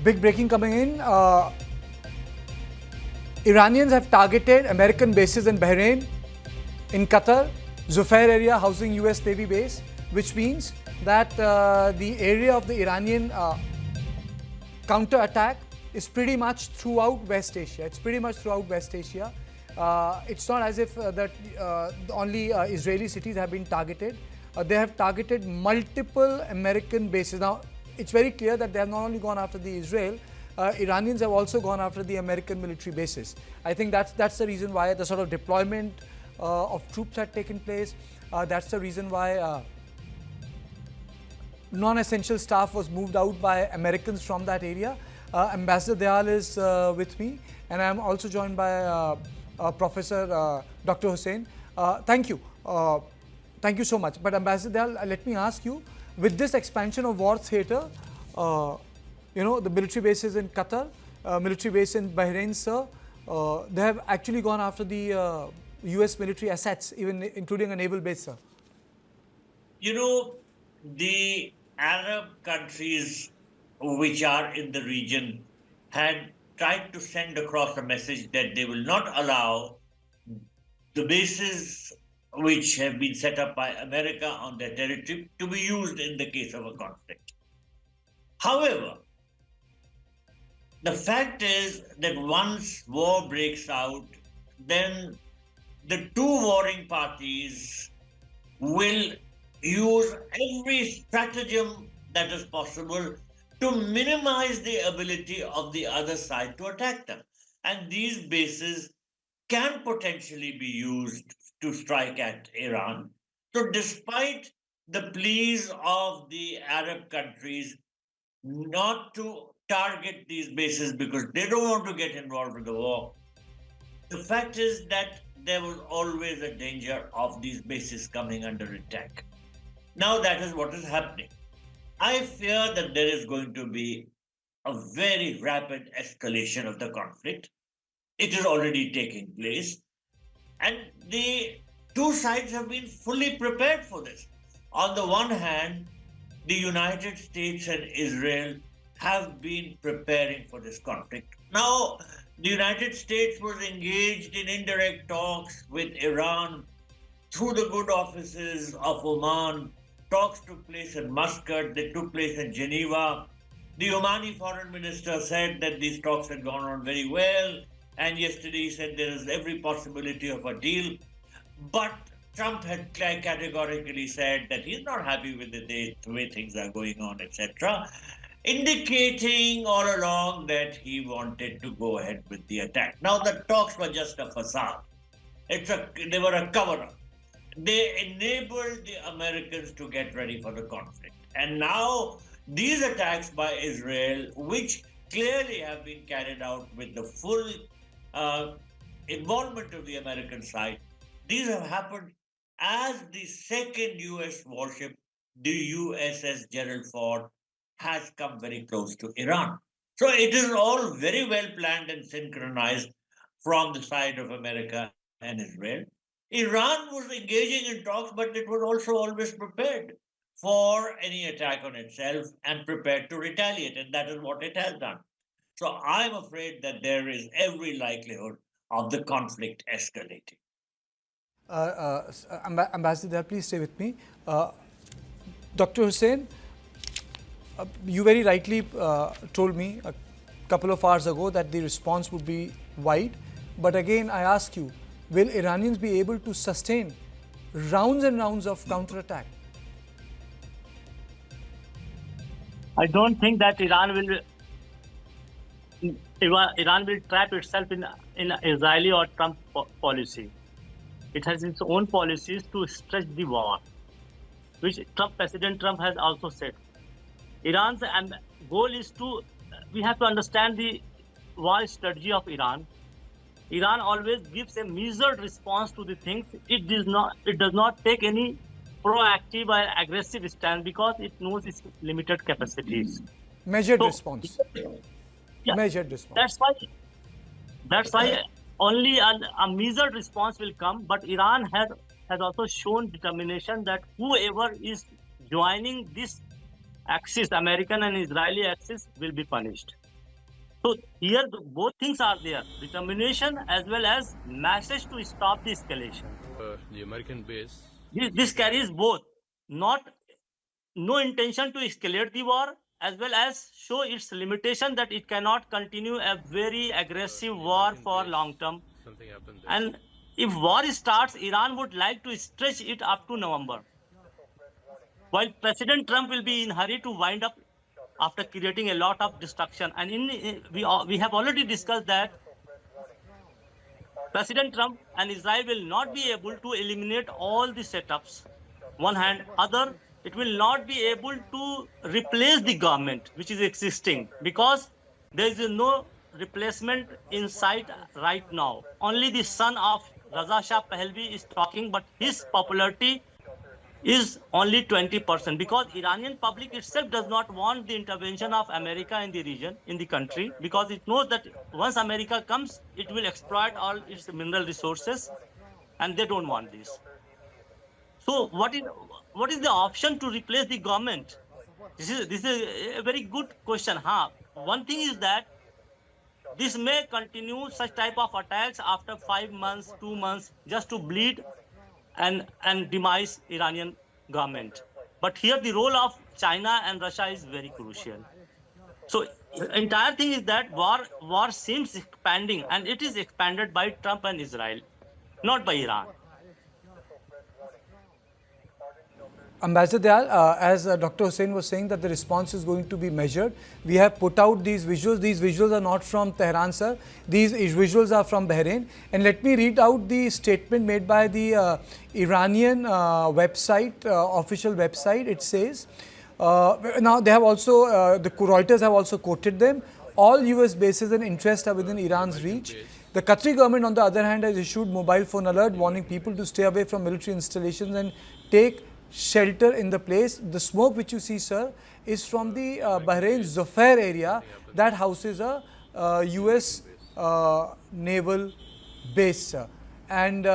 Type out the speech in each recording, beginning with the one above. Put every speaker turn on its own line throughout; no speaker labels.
Big breaking coming in. Iranians have targeted American bases in Bahrain, in Qatar, Zufair area housing US Navy base, which means that the area of the Iranian counter-attack is pretty much throughout West Asia. It's pretty much throughout West Asia. It's not as if only Israeli cities have been targeted. They have targeted multiple American bases. Now, it's very clear that they have not only gone after the Israel, Iranians have also gone after the American military bases. I think that's the reason why the sort of deployment of troops had taken place. That's the reason why non-essential staff was moved out by Americans from that area. Ambassador Dayal is with me, and I am also joined by Professor Dr. Hussain. Thank you. Thank you so much. But Ambassador Dayal, let me ask you, with this expansion of war theatre, the military bases in Qatar, military base in Bahrain, sir, they have actually gone after the US military assets, even including a naval base, sir.
The Arab countries which are in the region had tried to send across a message that they will not allow the bases which have been set up by America on their territory to be used in the case of a conflict. However, the fact is that once war breaks out, then the two warring parties will use every stratagem that is possible to minimize the ability of the other side to attack them. And these bases can potentially be used to strike at Iran. So despite the pleas of the Arab countries not to target these bases because they don't want to get involved in the war, the fact is that there was always a danger of these bases coming under attack. Now that is what is happening. I fear that there is going to be a very rapid escalation of the conflict. It is already taking place. And the two sides have been fully prepared for this. On the one hand, the United States and Israel have been preparing for this conflict. Now, the United States was engaged in indirect talks with Iran through the good offices of Oman. Talks took place in Muscat, they took place in Geneva. The Omani foreign minister said that these talks had gone on very well, and yesterday he said there is every possibility of a deal. But Trump had categorically said that he's not happy with the way things are going on, etc., indicating all along that he wanted to go ahead with the attack. Now, the talks were just a facade. They were a cover-up. They enabled the Americans to get ready for the conflict. And now, these attacks by Israel, which clearly have been carried out with the full involvement of the American side, these have happened as the second US warship, the USS Gerald Ford, has come very close to Iran. So it is all very well planned and synchronized from the side of America and Israel. Iran was engaging in talks, but it was also always prepared for any attack on itself and prepared to retaliate, and that is what it has done. So I'm afraid that there is every likelihood of the conflict escalating.
Ambassador, please stay with me. Dr. Hussain, you very rightly told me a couple of hours ago that the response would be wide. But again, I ask you, will Iranians be able to sustain rounds and rounds of counterattack?
I don't think that Iran will trap itself in Israeli or Trump policy. It has its own policies to stretch the war, which President Trump has also said. Iran's goal is we have to understand the war strategy of Iran. Iran always gives a measured response to the things. It does not take any proactive or aggressive stand because it knows its limited capacities.
Measured response.
Yeah,
measured response.
That's why only a measured response will come. But Iran has also shown determination that whoever is joining this axis, American and Israeli axis, will be punished. So here both things are there: determination as well as message to stop the escalation.
The American base.
This carries both, not no intention to escalate the war, as well as show its limitation that it cannot continue a very aggressive war for long term.
Something happened there.
And if war starts, Iran would like to stretch it up to November, while President Trump will be in hurry to wind up after creating a lot of destruction. And we have already discussed that President Trump and Israel will not be able to eliminate all the setups. One hand, other, it will not be able to replace the government which is existing, because there is no replacement in sight right now. Only the son of Raza Shah Pahlavi is talking, but his popularity is only 20%, because Iranian public itself does not want the intervention of America in the region, in the country, because it knows that once America comes, it will exploit all its mineral resources, and they don't want this. So what is the option to replace the government? This is a very good question. One thing is that this may continue such type of attacks after 5 months, 2 months, just to bleed and demise Iranian government. But here the role of China and Russia is very crucial. So entire thing is that war seems expanding, and it is expanded by Trump and Israel, not by Iran.
Ambassador Dayal, as Dr. Hussain was saying that the response is going to be measured. We have put out these visuals. These visuals are not from Tehran, sir. These visuals are from Bahrain. And let me read out the statement made by the Iranian website, official website. It says, now they have also, the Reuters have also quoted them. All US bases and interests are within Iran's reach. The Qatari government, on the other hand, has issued mobile phone alert warning people to stay away from military installations and take shelter in the place. The smoke which you see, sir, is from the Bahrain Zafar area that houses a US naval base, sir. And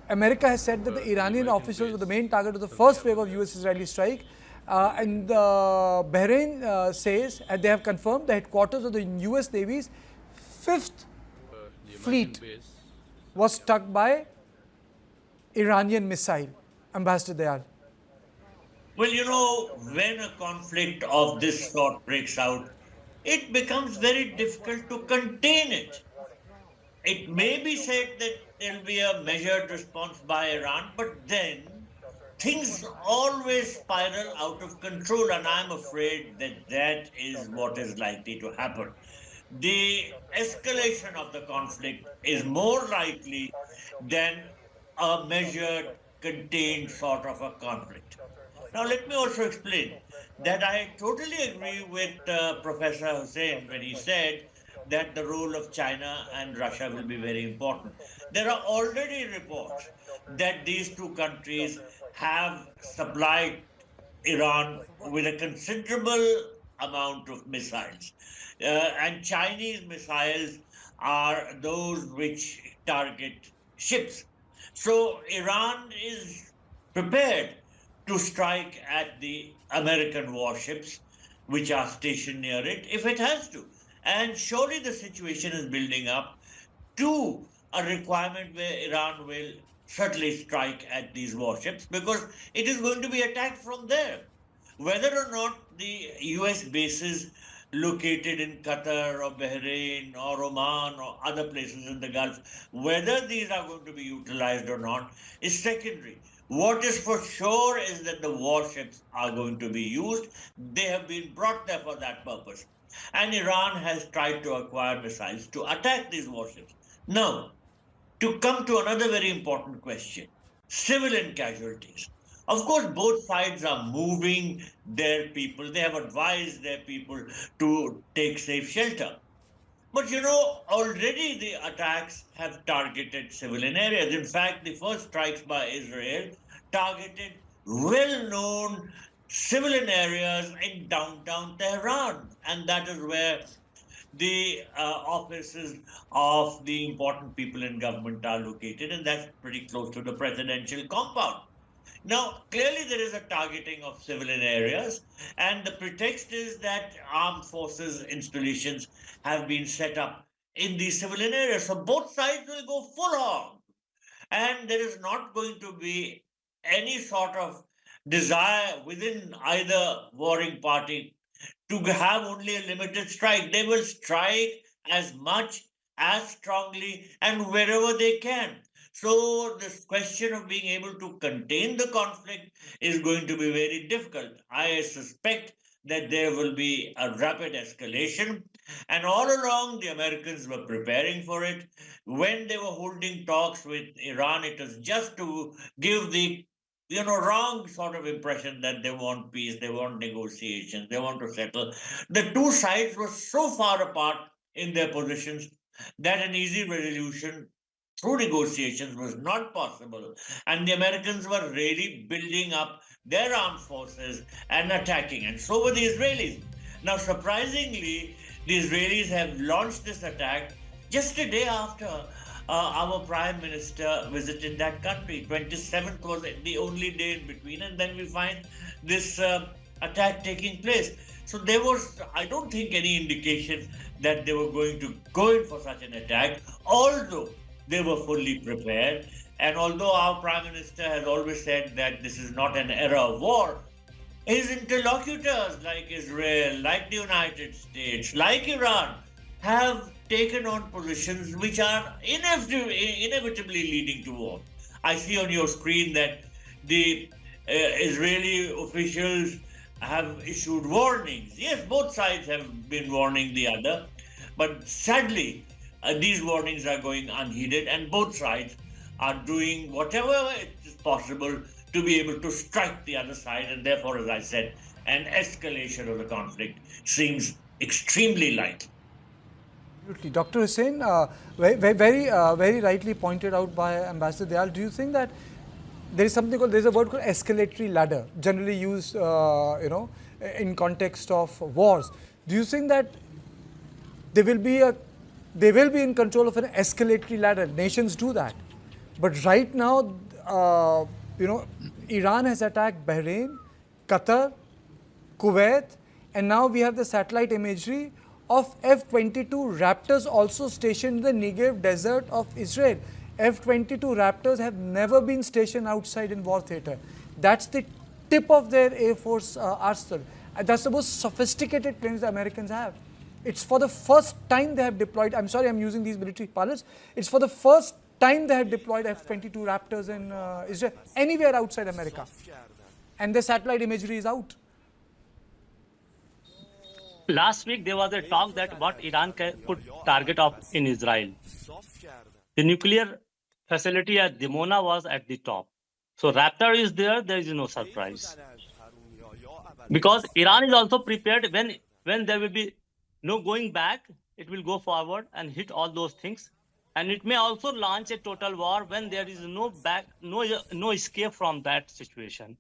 America has said that the Iranian officials were the main target of the first wave of US-Israeli strike. And Bahrain says, and they have confirmed, the headquarters of the US Navy's 5th fleet was struck by Iranian missile. Ambassador Dayal.
Well, you know, when a conflict of this sort breaks out, it becomes very difficult to contain it. It may be said that there will be a measured response by Iran, but then things always spiral out of control, and I'm afraid that that is what is likely to happen. The escalation of the conflict is more likely than a measured, contained sort of a conflict. Now, let me also explain that I totally agree with Professor Hussain when he said that the role of China and Russia will be very important. There are already reports that these two countries have supplied Iran with a considerable amount of missiles. And Chinese missiles are those which target ships. So Iran is prepared to strike at the American warships which are stationed near it if it has to. And surely the situation is building up to a requirement where Iran will certainly strike at these warships because it is going to be attacked from there. Whether or not the US bases located in Qatar or Bahrain or Oman or other places in the Gulf, whether these are going to be utilized or not is secondary. What is for sure is that the warships are going to be used. They have been brought there for that purpose. And Iran has tried to acquire missiles to attack these warships. Now, to come to another very important question, civilian casualties. Of course, both sides are moving their people. They have advised their people to take safe shelter. But you know, already the attacks have targeted civilian areas. In fact, the first strikes by Israel targeted well known civilian areas in downtown Tehran. And that is where the offices of the important people in government are located, and that's pretty close to the presidential compound. Now, clearly there is a targeting of civilian areas, and the pretext is that armed forces installations have been set up in these civilian areas. So both sides will go full hog, and there is not going to be any sort of desire within either warring party to have only a limited strike. They will strike as much, as strongly, and wherever they can. So, this question of being able to contain the conflict is going to be very difficult. I suspect that there will be a rapid escalation, and all along the Americans were preparing for it. When they were holding talks with Iran, it was just to give the wrong sort of impression that they want peace, they want negotiations, they want to settle. The two sides were so far apart in their positions that an easy resolution through negotiations was not possible. And the Americans were really building up their armed forces and attacking. And so were the Israelis. Now, surprisingly, the Israelis have launched this attack just a day after our prime minister visited that country. 27th was the only day in between, and then we find this attack taking place. So there was, I don't think, any indication that they were going to go in for such an attack, although they were fully prepared. And although our prime minister has always said that this is not an era of war, his interlocutors like Israel, like the United States, like Iran, have taken on positions which are inevitably leading to war. I see on your screen that the Israeli officials have issued warnings. Yes, both sides have been warning the other, but sadly, these warnings are going unheeded, and both sides are doing whatever is possible to be able to strike the other side, and therefore, as I said, an escalation of the conflict seems extremely likely.
Absolutely. Dr. Hussain, very rightly pointed out by Ambassador Dayal, do you think that there is something called, there's a word called escalatory ladder, generally used, in context of wars. Do you think that they will be in control of an escalatory ladder? Nations do that. But right now, Iran has attacked Bahrain, Qatar, Kuwait, and now we have the satellite imagery of F-22 Raptors also stationed in the Negev desert of Israel. F-22 Raptors have never been stationed outside in war theater. That's the tip of their Air Force arsenal. That's the most sophisticated planes the Americans have. It's for the first time they have deployed, I'm sorry I'm using these military parlance, it's for the first time they have deployed F-22 Raptors in Israel, anywhere outside America. And the satellite imagery is out.
Last week, there was a talk that what Iran could target of in Israel. The nuclear facility at Dimona was at the top. So Raptor is there is no surprise. Because Iran is also prepared when there will be no going back, it will go forward and hit all those things. And it may also launch a total war when there is no escape from that situation.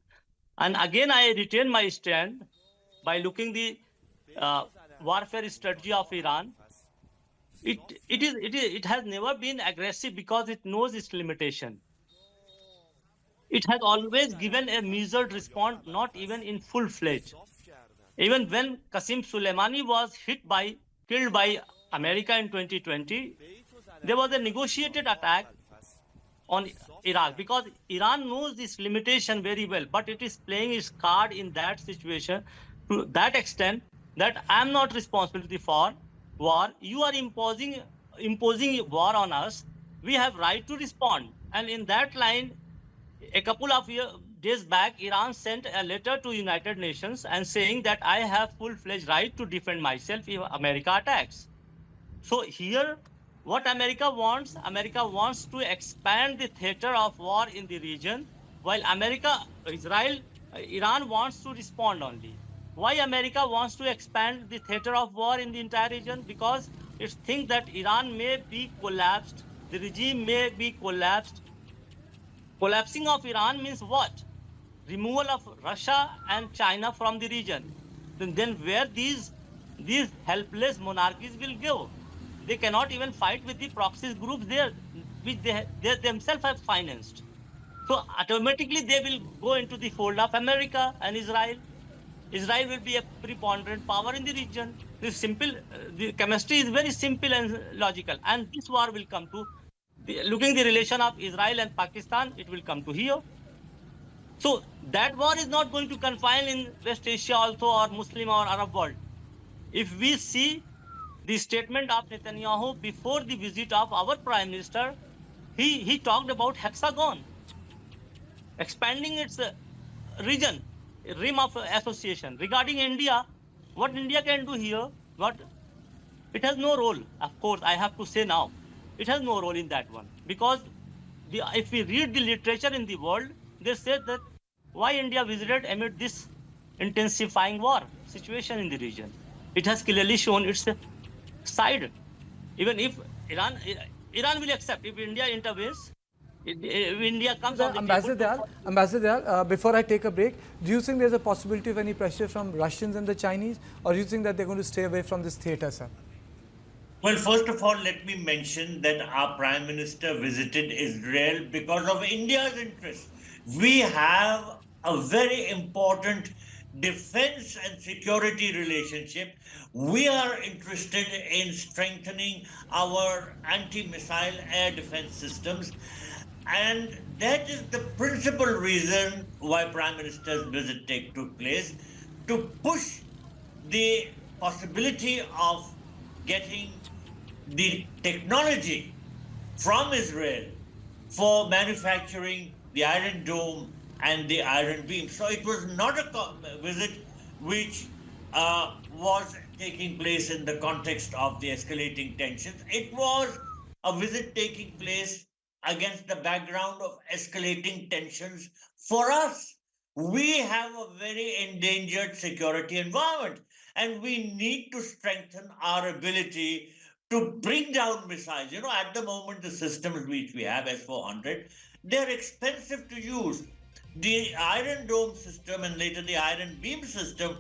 And again, I retain my stand by looking the warfare strategy of Iran. It has never been aggressive because it knows its limitation. It has always given a measured response, not even in full-fledged. Even when Qasem Soleimani was killed by America in 2020, there was a negotiated attack on Iraq because Iran knows this limitation very well, but it is playing its card in that situation to that extent that I am not responsible for war. You are imposing war on us. We have right to respond. And in that line, a couple of days back, Iran sent a letter to United Nations and saying that I have full-fledged right to defend myself if America attacks. So here, what America wants to expand the theater of war in the region, while Iran wants to respond only. Why America wants to expand the theater of war in the entire region? Because it thinks that Iran may be collapsed, the regime may be collapsed. Collapsing of Iran means what? Removal of Russia and China from the region. Then where these helpless monarchies will go? They cannot even fight with the proxy groups there, which they themselves have financed. So automatically they will go into the fold of America and Israel. Israel will be a preponderant power in the region. This simple, the chemistry is very simple and logical. And this war will come to, looking the relation of Israel and Pakistan, it will come to here. So that war is not going to confine in West Asia also or Muslim or Arab world. If we see the statement of Netanyahu before the visit of our Prime Minister, he talked about hexagon, expanding its region, rim of association. Regarding India, what India can do here, what it has no role. Of course, I have to say now, it has no role in that one because if we read the literature in the world, they say that why India visited amid this intensifying war situation in the region. It has clearly shown its side. Even if Iran will accept if India intervenes. If India comes on the
Ambassador Dayal, before I take a break, do you think there's a possibility of any pressure from Russians and the Chinese, or do you think that they're going to stay away from this theatre, sir?
Well, first of all, let me mention that our Prime Minister visited Israel because of India's interest. We have a very important defense and security relationship. We are interested in strengthening our anti-missile air defense systems. And that is the principal reason why Prime Minister's visit took place, to push the possibility of getting the technology from Israel for manufacturing the Iron Dome and the Iron Beam. So it was not a visit which was taking place in the context of the escalating tensions. It was a visit taking place against the background of escalating tensions for us. We have a very endangered security environment, and we need to strengthen our ability to bring down missiles. You know, at the moment, the systems which we have, S-400, they're expensive to use. The Iron Dome system and later the Iron Beam system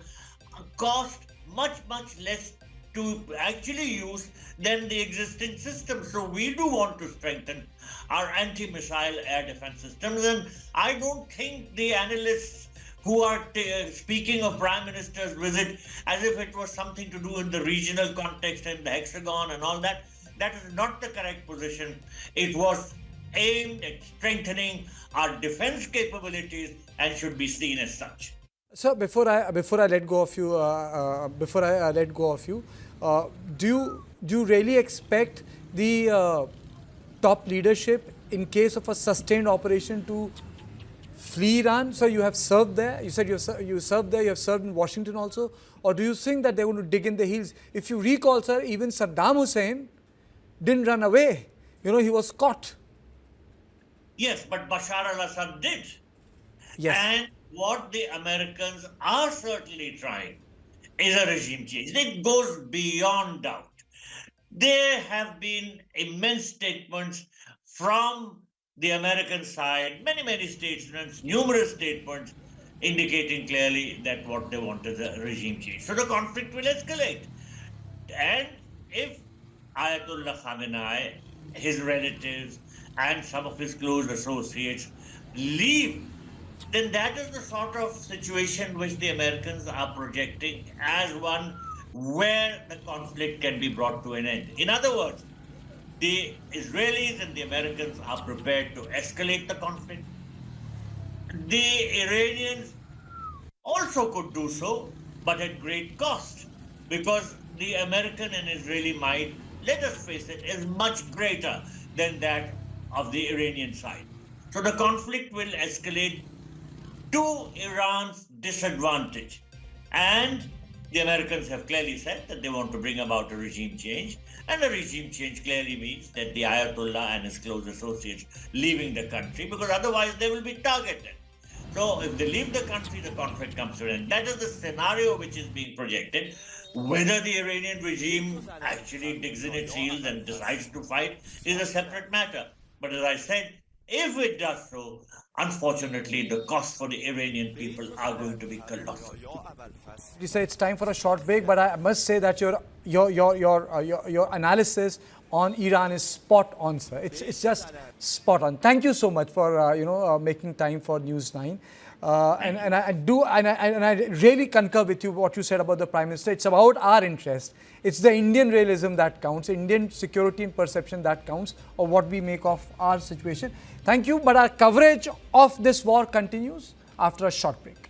cost much, much less to actually use than the existing system. So we do want to strengthen our anti-missile air defense systems. And I don't think the analysts who are speaking of Prime Minister's visit as if it was something to do in the regional context and the hexagon and all that, that is not the correct position. It was aimed at strengthening our defense capabilities and should be seen as such.
So before I let go of you, do you really expect the top leadership, in case of a sustained operation, to flee Iran? So you have served there. You said you served there. You have served in Washington also. Or do you think that they're going to dig in the heels? If you recall, sir, even Saddam Hussein didn't run away. You know, he was caught.
Yes, but Bashar al-Assad did.
Yes.
And what the Americans are certainly trying is a regime change. It goes beyond doubt. There have been immense statements from the American side, many statesmen, numerous statements indicating clearly that what they want is a regime change. So the conflict will escalate. And if Ayatollah Khamenei, his relatives, and some of his close associates leave, then that is the sort of situation which the Americans are projecting as one where the conflict can be brought to an end. In other words, the Israelis and the Americans are prepared to escalate the conflict. The Iranians also could do so, but at great cost, because the American and Israeli might, let us face it, is much greater than that of the Iranian side. So the conflict will escalate to Iran's disadvantage. And the Americans have clearly said that they want to bring about a regime change. And a regime change clearly means that the Ayatollah and his close associates leaving the country, because otherwise they will be targeted. So if they leave the country, the conflict comes to an end. That is the scenario which is being projected. Whether the Iranian regime actually digs in its heels and decides to fight is a separate matter. But as I said, if it does so, unfortunately, the costs for the Iranian people are going to be colossal.
You say it's time for a short break, but I must say that your analysis on Iran is spot on, sir. It's just spot on. Thank you so much for making time for News 9. And I really concur with you what you said about the Prime Minister. It's about our interest. It's the Indian realism that counts, Indian security and perception that counts, or what we make of our situation. Thank you. But our coverage of this war continues after a short break.